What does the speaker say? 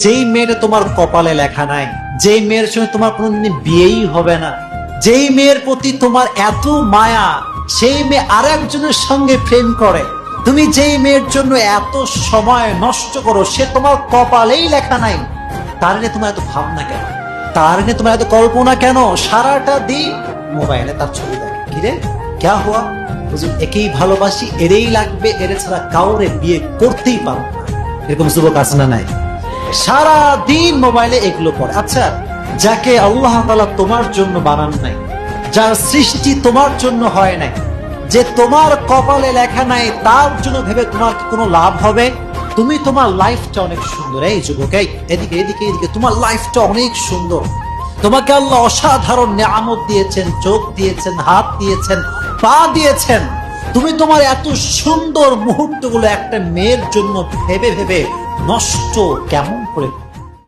যেই মেয়েটা তোমার কপালে লেখা নাই, যেই মেয়ের সঙ্গে তোমার কোনোদিন বিয়েই হবে না, যেই মেয়ের প্রতি তোমার এত মায়া, সেই মেয়ে আর একজনের সঙ্গে প্রেম করে, তুমি যেই মেয়ের জন্য এত সময় নষ্ট করো, সে তোমার কপালেই লেখা নাই, তার নিয়ে তোমার এত ভাবনা কেন? তার নিয়ে তোমার এত কল্পনা কেন? সারাটা দিন মোবাইলে তার ছবি দেখে, কিরে ক্যা হুয়া, হুজুর একেই ভালোবাসি, এরেই লাগবে, এর ছাড়া কাউরে বিয়ে করতেই পারবো না। এরকম যুবক আছে না নাই? সারা দিন মোবাইলে এগুলো করে। আচ্ছা, যাকে আল্লাহ তাআলা তোমার জন্য বানান নাই, যার সৃষ্টি তোমার জন্য হয় নাই, যে তোমার কপালে লেখা নাই, তার জন্য ভেবে তোমার কোনো লাভ হবে? তুমি তোমার লাইফটা অনেক সুন্দর, এই যুবক, এই এদিকে এদিকে এদিকে, তোমার লাইফটা অনেক সুন্দর। তোমাকে আল্লাহ অসাধারণ নিয়ামত দিয়েছেন, চোখ দিয়েছেন, হাত দিয়েছেন, পা দিয়েছেন। তুমি তোমার এত সুন্দর মুহূর্তগুলো একটা মেয়ের জন্য ভেবে ভেবে নষ্ট কেমন করে